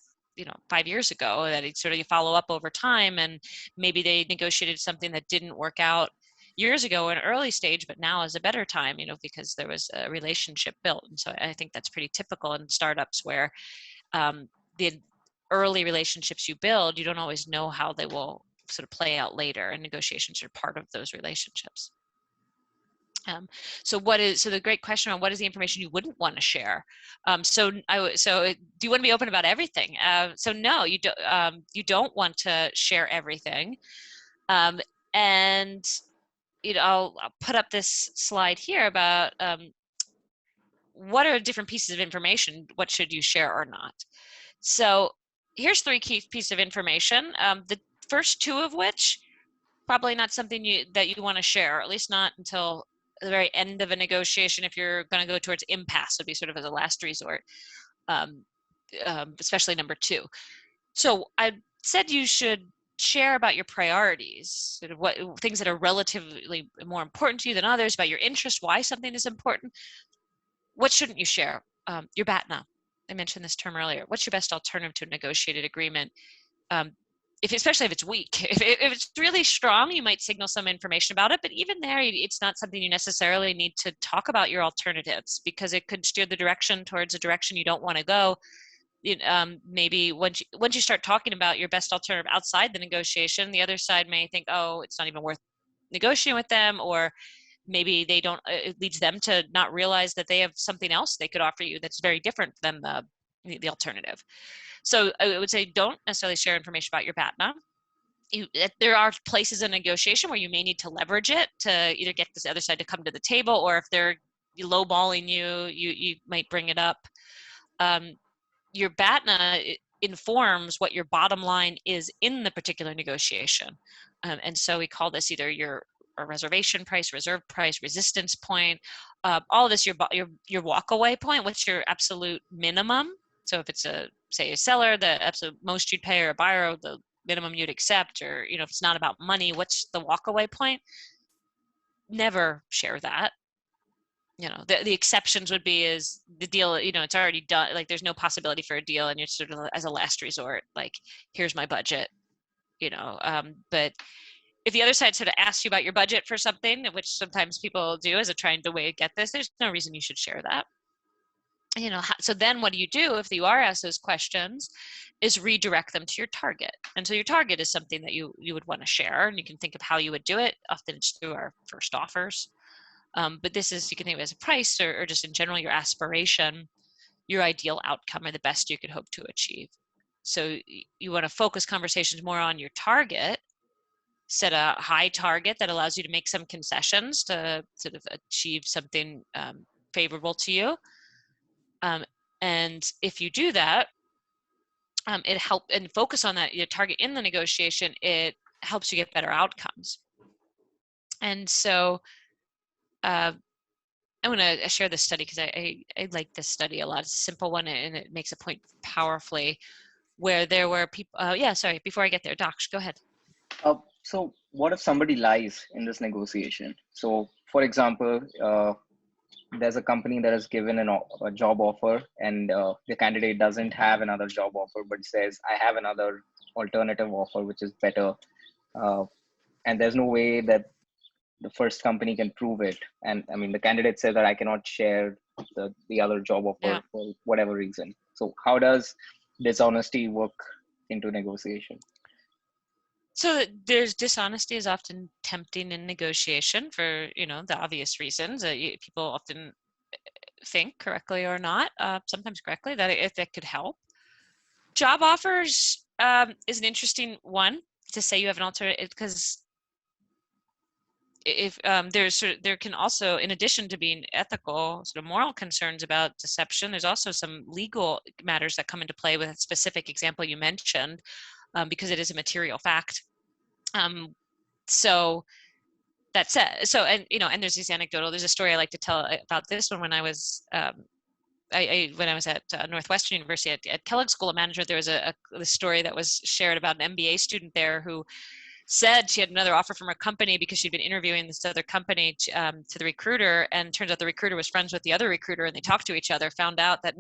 5 years ago, that he'd sort of follow up over time, and maybe they negotiated something that didn't work out years ago in an early stage, but now is a better time, because there was a relationship built. And so I think that's pretty typical in startups, where the early relationships you build, you don't always know how they will sort of play out later, and negotiations are part of those relationships. So the great question on what is the information you wouldn't want to share? So do you want to be open about everything? So no, you don't want to share everything. And I'll put up this slide here about what are different pieces of information, what should you share or not. So here's 3 key pieces of information. The first 2 of which probably not something that you want to share, or at least not until the very end of a negotiation. If you're going to go towards impasse, would be sort of as a last resort, especially number 2. So I said you should share about your priorities, sort of what things that are relatively more important to you than others, about your interest, why something is important. What shouldn't you share? Your BATNA. I mentioned this term earlier. What's your best alternative to a negotiated agreement? Especially if it's weak. If it's really strong, you might signal some information about it, but even there, it's not something you necessarily need to talk about your alternatives, because it could steer the direction towards a direction you don't want to go. Maybe once you start talking about your best alternative outside the negotiation, the other side may think, oh, it's not even worth negotiating with them, or maybe they don't, it leads them to not realize that they have something else they could offer you that's very different than the alternative. So I would say don't necessarily share information about your BATNA. There are places in negotiation where you may need to leverage it to either get this other side to come to the table, or if they're lowballing you might bring it up. Your BATNA informs what your bottom line is in the particular negotiation. And so we call this either your reservation price, reserve price, resistance point, all of this, your walkaway point. What's your absolute minimum? So if it's say a seller, the absolute most you'd pay, or a buyer, the minimum you'd accept, or if it's not about money, what's the walkaway point? Never share that. The exceptions would be is the deal, it's already done, like there's no possibility for a deal, and you're sort of as a last resort, like, here's my budget, but if the other side sort of asks you about your budget for something, which sometimes people do as a trying to way to get this, there's no reason you should share that. So then what do you do if you are asked those questions, is redirect them to your target. And so your target is something that you would want to share, and you can think of how you would do it. Often it's through our first offers. But this is, you can think of it as a price, or just in general, your aspiration, your ideal outcome, or the best you could hope to achieve. So you want to focus conversations more on your target, set a high target that allows you to make some concessions to sort of achieve something favorable to you. And if you do that, it helps, and focus on that, your target in the negotiation, it helps you get better outcomes. And so I'm going to share this study because I like this study a lot. It's a simple one, and it makes a point powerfully, where there were people, sorry, before I get there, Docs, go ahead. So what if somebody lies in this negotiation? So for example, there's a company that has given a job offer, and the candidate doesn't have another job offer, but says, I have another alternative offer, which is better. And there's no way that the first company can prove it. And I mean, the candidate said that I cannot share the other job offer for whatever reason. So how does dishonesty work into negotiation? So there's dishonesty is often tempting in negotiation for, the obvious reasons. People often think, correctly or not, sometimes correctly, that if it could help. Job offers is an interesting one to say you have an alternative, because if there can also, in addition to being ethical, sort of moral concerns about deception, there's also some legal matters that come into play with a specific example you mentioned, because it is a material fact. So that's it. So, and there's this anecdotal. There's a story I like to tell about this one. When I was when I was at Northwestern University at Kellogg School of Management, there was a story that was shared about an MBA student there who said she had another offer from her company because she'd been interviewing this other company to the recruiter, and turns out the recruiter was friends with the other recruiter, and they talked to each other, found out that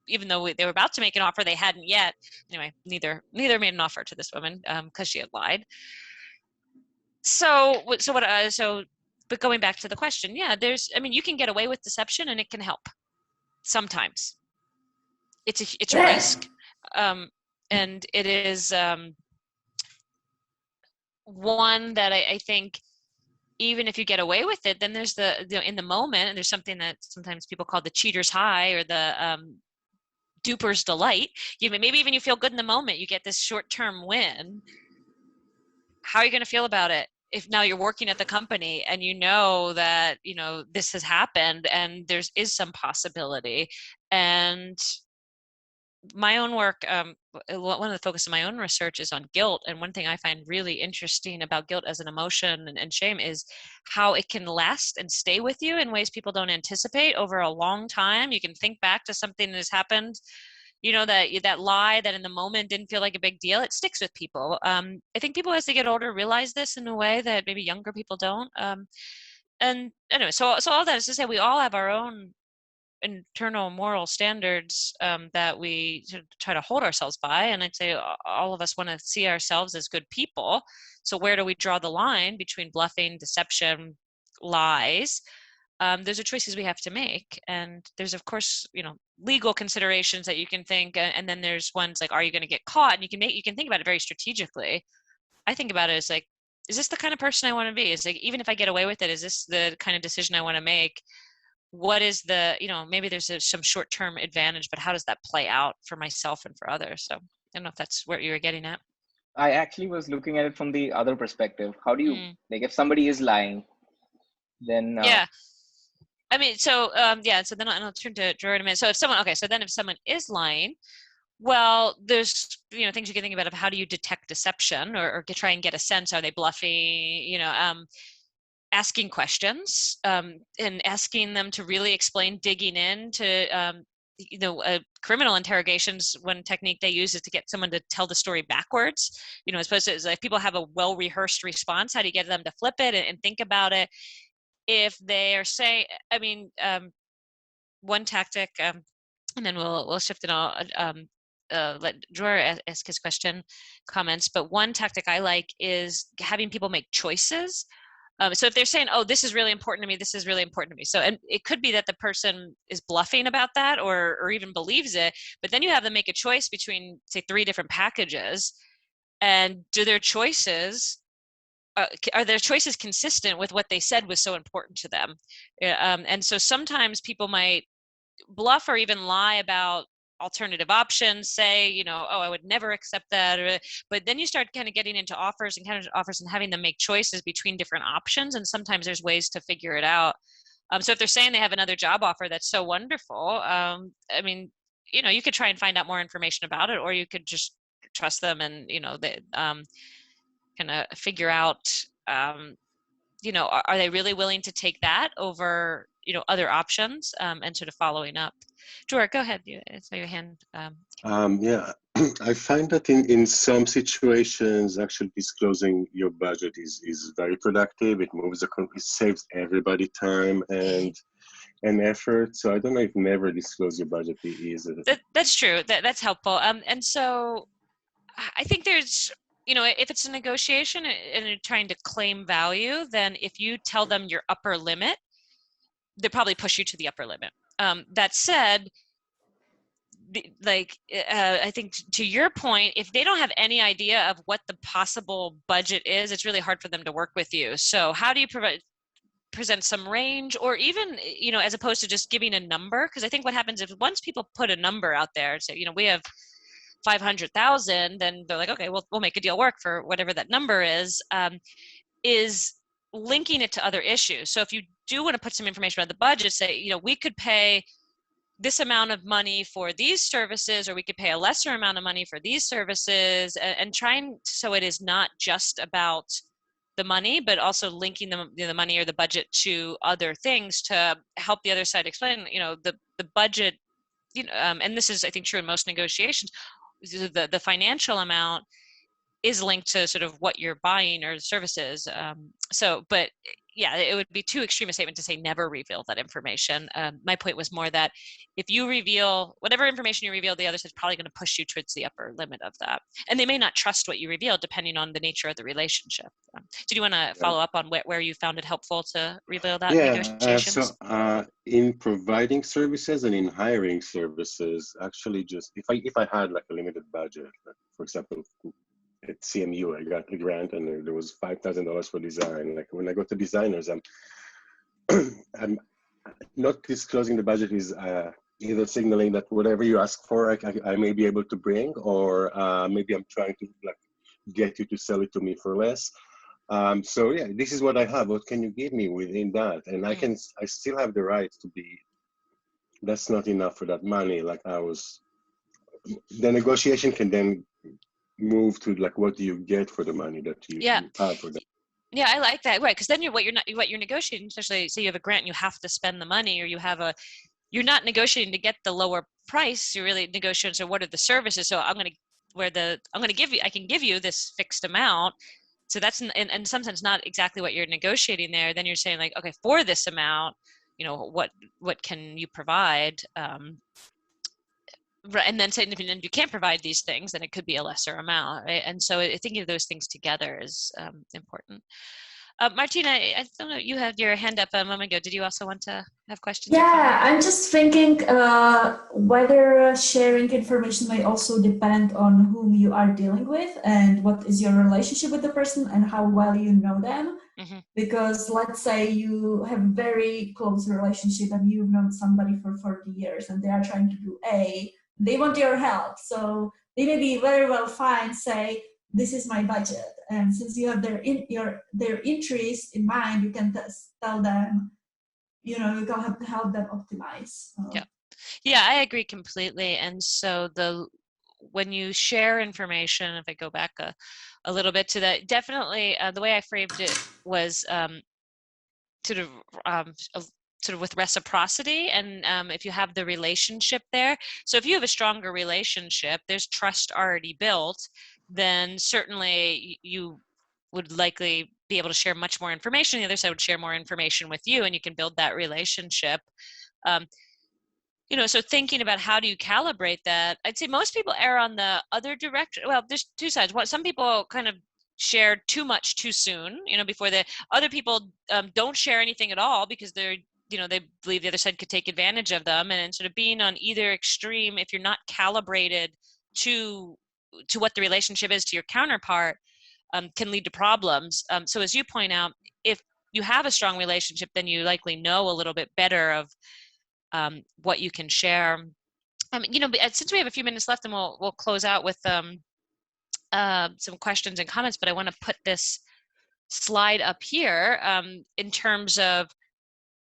even though they were about to make an offer, they hadn't yet. Anyway, neither made an offer to this woman because she had lied. But going back to the question, you can get away with deception, and it can help sometimes. It's a risk, and it is one that I think, even if you get away with it, then there's in the moment, and there's something that sometimes people call the cheater's high, or the duper's delight. Maybe even you feel good in the moment, you get this short-term win. How are you going to feel about it if now you're working at the company and that this has happened, and is some possibility, and my own work, one of the focus of my own research is on guilt. And one thing I find really interesting about guilt as an emotion and shame is how it can last and stay with you in ways people don't anticipate over a long time. You can think back to something that has happened, you know, that lie that in the moment didn't feel like a big deal. It sticks with people. I think people as they get older realize this in a way that maybe younger people don't. And anyway, so all that is to say, we all have our own internal moral standards that we sort of try to hold ourselves by. And I'd say all of us want to see ourselves as good people. So where do we draw the line between bluffing, deception, lies? Those are choices we have to make. And there's, of course, you know, legal considerations that you can think, and then there's ones like, are you going to get caught? And you can think about it very strategically. I think about it as like, is this the kind of person I want to be? Is like, even if I get away with it, is this the kind of decision I want to make? What is the, you know, maybe there's some short-term advantage, but how does that play out for myself and for others? So I don't know if that's where you were getting at. I actually was looking at it from the other perspective. How do you, like, if somebody is lying, then yeah, I mean, so yeah, so then I'll turn to Drew in a minute. So if someone, okay, so then if someone is lying, well, there's, you know, things you can think about of how do you detect deception or try and get a sense, are they bluffing, you know, asking questions and asking them to really explain, digging in to, you know, criminal interrogations, one technique they use is to get someone to tell the story backwards, you know, as opposed to, like, people have a well-rehearsed response. How do you get them to flip it and think about it? If they are saying, I mean, one tactic, and then we'll shift and I'll let Drew ask his comments, but one tactic I like is having people make choices. So if they're saying, oh, this is really important to me, this is really important to me. So, and it could be that the person is bluffing about that or even believes it, but then you have them make a choice between, say, 3 different packages. And do their choices, are their choices consistent with what they said was so important to them? And so sometimes people might bluff or even lie about alternative options, say, you know, oh, I would never accept that, but then you start kind of getting into offers and counter offers and having them make choices between different options, and sometimes there's ways to figure it out. So if they're saying they have another job offer that's so wonderful, I mean, you know, you could try and find out more information about it, or you could just trust them and, you know, they kind of figure out, you know, are they really willing to take that over, you know, other options, and sort of following up. Drew, go ahead. I saw your hand. Yeah, I find that in some situations, actually disclosing your budget is very productive. It it saves everybody time and effort. So I don't know if never disclose your budget is. That's true. That's helpful. And so I think there's, you know, if it's a negotiation and you're trying to claim value, then if you tell them your upper limit, they'll probably push you to the upper limit. That said, like, I think to your point, if they don't have any idea of what the possible budget is, it's really hard for them to work with you. So how do you present some range, or even, you know, as opposed to just giving a number? Because I think what happens if once people put a number out there, say, you know, we have 500,000, then they're like, okay, we'll make a deal work for whatever that number is linking it to other issues. So if you do want to put some information about the budget, say, you know, we could pay this amount of money for these services, or we could pay a lesser amount of money for these services, and trying so it is not just about the money, but also linking the money or the budget to other things to help the other side explain, you know, the budget, you know, and this is, I think, true in most negotiations, the financial amount is linked to sort of what you're buying or services. So, but yeah, it would be too extreme a statement to say never reveal that information. My point was more that if you reveal whatever information you reveal, the other side's probably going to push you towards the upper limit of that. And they may not trust what you reveal depending on the nature of the relationship. Did you want to follow up on where you found it helpful to reveal that in negotiations? So in providing services and in hiring services, actually just, if I had like a limited budget, like for example, at CMU, I got a grant and there was $5,000 for design. Like when I go to designers, I'm not disclosing the budget is either signaling that whatever you ask for, I may be able to bring, or maybe I'm trying to like get you to sell it to me for less. So yeah, this is what I have. What can you give me within that? And I still have the right to be, that's not enough for that money. Like I was the negotiation can then move to like, what do you get for the money that you have for that? Yeah, I like that. Right, because then what you're negotiating, especially say you have a grant and you have to spend the money, or you're not negotiating to get the lower price. You're really negotiating. So what are the services? So I can give you this fixed amount. So that's in some sense not exactly what you're negotiating there. Then you're saying like, okay, for this amount, what can you provide? Right, and then saying if you can't provide these things, then it could be a lesser amount, right? And so thinking of those things together is important. Martina, I don't know, you had your hand up a moment ago. Did you also want to have questions? Yeah, I'm just thinking whether sharing information may also depend on whom you are dealing with and what is your relationship with the person and how well you know them. Mm-hmm. Because let's say you have a very close relationship and you've known somebody for 40 years and they are trying to do A, they want your help. So they may be very well fine, say, this is my budget. And since you have their interest in mind, you can tell them, you can help them optimize. Yeah, I agree completely. And so when you share information, if I go back a little bit to that, definitely the way I framed it was sort of with reciprocity, and if you have the relationship there. So if you have a stronger relationship, there's trust already built, then certainly you would likely be able to share much more information. The other side would share more information with you, and you can build that relationship. So thinking about how do you calibrate that, I'd say most people err on the other direction. Well, there's two sides. Some people kind of share too much too soon, before the other people don't share anything at all because they believe the other side could take advantage of them. And sort of being on either extreme, if you're not calibrated to what the relationship is to your counterpart, can lead to problems. So as you point out, if you have a strong relationship, then you likely know a little bit better of what you can share. Since we have a few minutes left, and we'll close out with some questions and comments, but I want to put this slide up here in terms of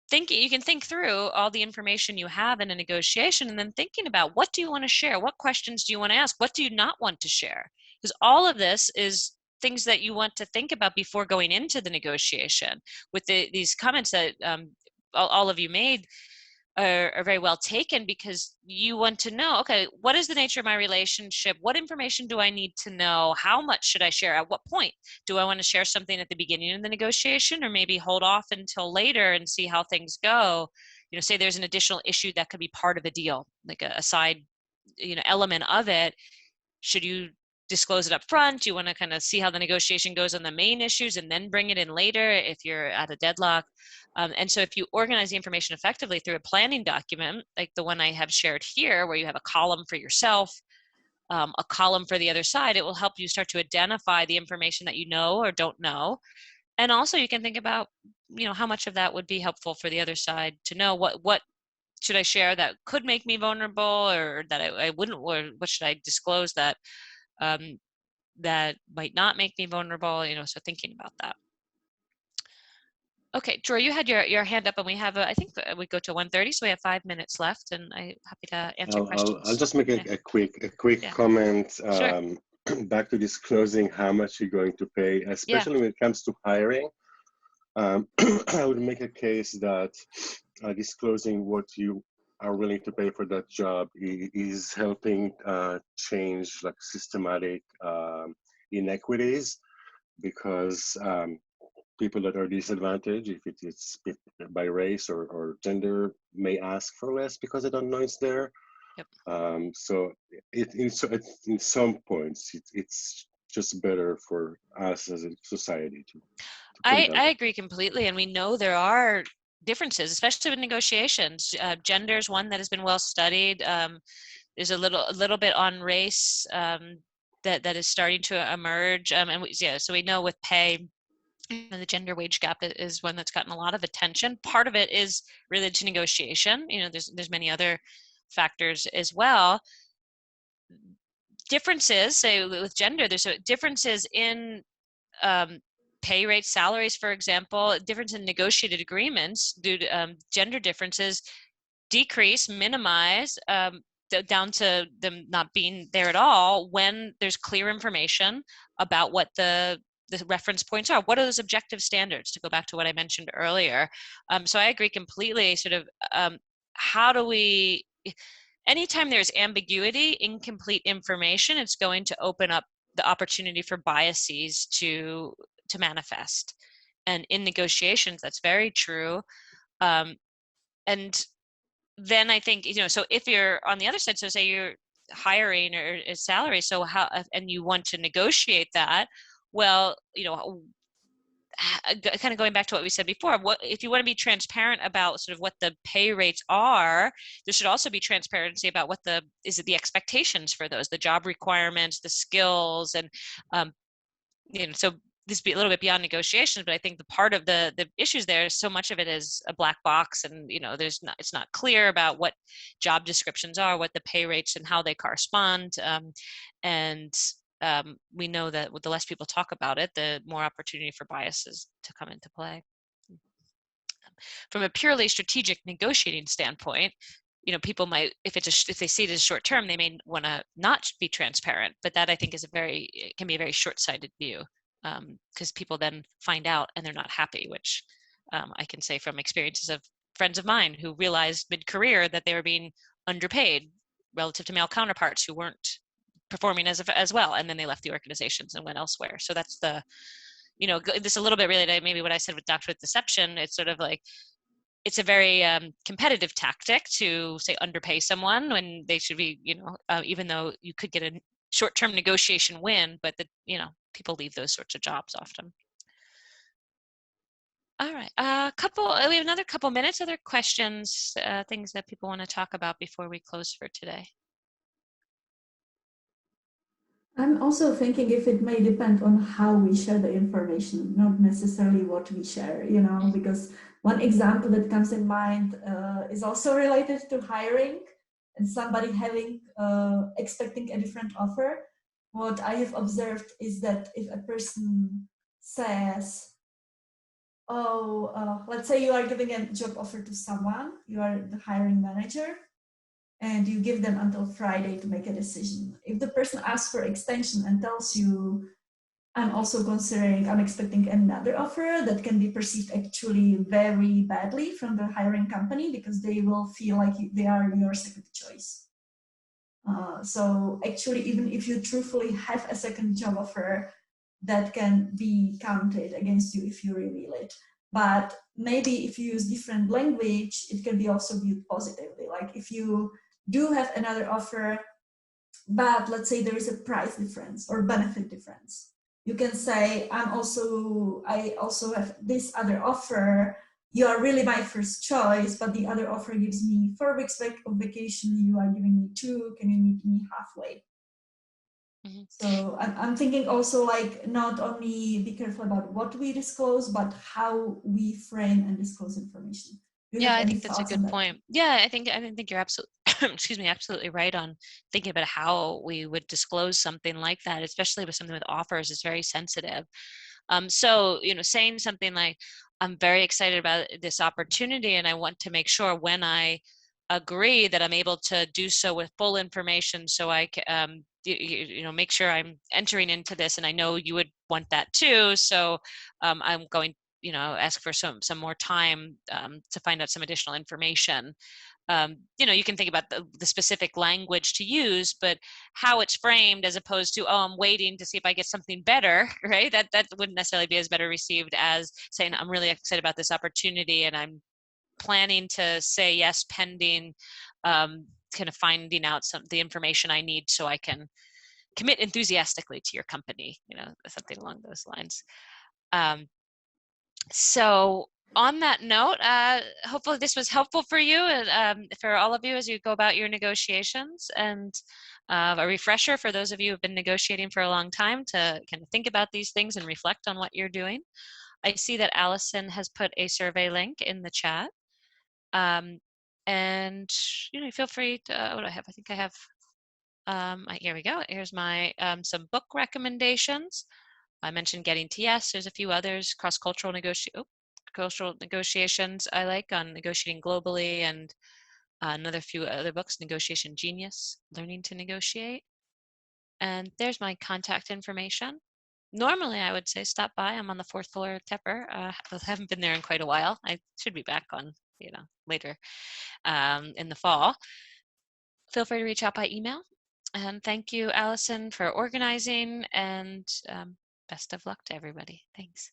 thinking. You can think through all the information you have in a negotiation, and then thinking about what do you want to share? What questions do you want to ask? What do you not want to share? Because all of this is things that you want to think about before going into the negotiation. With these comments that all of you made, are very well taken, because you want to know, okay, what is the nature of my relationship? What information do I need to know? How much should I share? At what point? Do I want to share something at the beginning of the negotiation, or maybe hold off until later and see how things go? Say there's an additional issue that could be part of a deal, like a side element of it. Should you disclose it up front? Do you want to kind of see how the negotiation goes on the main issues and then bring it in later if you're at a deadlock? And so if you organize the information effectively through a planning document, like the one I have shared here, where you have a column for yourself, a column for the other side, it will help you start to identify the information that you know or don't know. And also you can think about, how much of that would be helpful for the other side to know. What should I share that could make me vulnerable, or that I wouldn't, or what should I disclose that that might not make me vulnerable, so thinking about that. Okay, Troy, you had your hand up, and we have, I think we go to 1:30, so we have 5 minutes left, and I'm happy to answer questions. I'll just make a quick comment. Sure. Back to disclosing how much you're going to pay, especially when it comes to hiring. I would make a case that disclosing what you are willing to pay for that job is helping change like systematic inequities, because people that are disadvantaged, if it's by race or gender, may ask for less because they don't know it's there. Yep. So in some points, it's just better for us as a society to I agree completely, and we know there are differences, especially with negotiations. Gender is one that has been well studied. There's a little bit on race that is starting to emerge, so we know with pay, the gender wage gap is one that's gotten a lot of attention. Part of it is related to negotiation. There's many other factors as well. Differences, say with gender, there's differences in pay rates, salaries, for example. Difference in negotiated agreements due to gender differences decrease, minimize down to them not being there at all when there's clear information about what the reference points are. What are those objective standards, to go back to what I mentioned earlier? So I agree completely. Sort of, how do we, anytime there's ambiguity, incomplete information, it's going to open up the opportunity for biases to manifest. And in negotiations, that's very true. And then I think, so if you're on the other side, so say you're hiring or a salary, so how, and you want to negotiate that, well, kind of going back to what we said before, what if you want to be transparent about sort of what the pay rates are, there should also be transparency about what the expectations for those, the job requirements, the skills, and so this be a little bit beyond negotiations, but I think the part of the issues there, so much of it is a black box, and it's not clear about what job descriptions are, what the pay rates and how they correspond, and we know that the less people talk about it, the more opportunity for biases to come into play. From a purely strategic negotiating standpoint, people might, if they see it as short term, they may want to not be transparent, but that I think can be a very short-sighted view, because people then find out and they're not happy, which I can say from experiences of friends of mine who realized mid-career that they were being underpaid relative to male counterparts who weren't performing as well, and then they left the organizations and went elsewhere. So that's this a little bit related to maybe what I said with doctorate deception. It's sort of like, it's a very competitive tactic to say underpay someone when they should be, even though you could get a short-term negotiation win, but people leave those sorts of jobs often. All right, we have another couple minutes. Other questions, things that people want to talk about before we close for today? I'm also thinking if it may depend on how we share the information, not necessarily what we share, because one example that comes in mind is also related to hiring and somebody expecting a different offer. What I have observed is that if a person says, let's say you are giving a job offer to someone, you are the hiring manager, and you give them until Friday to make a decision. If the person asks for extension and tells you, I'm expecting another offer, that can be perceived actually very badly from the hiring company, because they will feel like they are your second choice. So actually, even if you truthfully have a second job offer, that can be counted against you if you reveal it. But maybe if you use different language, it can be also viewed positively. Like if you do have another offer, but let's say there is a price difference or benefit difference, you can say, I also have this other offer. You are really my first choice, but the other offer gives me 4 weeks of vacation. You are giving me 2. Can you meet me halfway? Mm-hmm. So I'm thinking also, like, not only be careful about what we disclose, but how we frame and disclose information. Yeah, I think that's a good point. Yeah, I think you're absolutely excuse me, absolutely right on thinking about how we would disclose something like that, especially with something with offers. Is very sensitive. So saying something like, I'm very excited about this opportunity, and I want to make sure when I agree that I'm able to do so with full information, so I can make sure I'm entering into this, and I know you would want that too. So I'm going ask for some more time to find out some additional information. You can think about the specific language to use, but how it's framed as opposed to, I'm waiting to see if I get something better, right? That wouldn't necessarily be as better received as saying, I'm really excited about this opportunity and I'm planning to say yes pending kind of finding out the information I need so I can commit enthusiastically to your company, something along those lines. So on that note, hopefully this was helpful for you and for all of you as you go about your negotiations, and a refresher for those of you who have been negotiating for a long time to kind of think about these things and reflect on what you're doing. I see that Allison has put a survey link in the chat. And feel free to, what do I have? I think I have, here we go. Here's my some book recommendations. I mentioned Getting to Yes. There's a few others. Cultural negotiations I like on negotiating globally, and another few other books, Negotiation Genius, Learning to Negotiate. And there's my contact information. Normally, I would say stop by. I'm on the 4th floor of Tepper. I haven't been there in quite a while. I should be back on, later in the fall. Feel free to reach out by email. And thank you, Allison, for organizing, and best of luck to everybody. Thanks.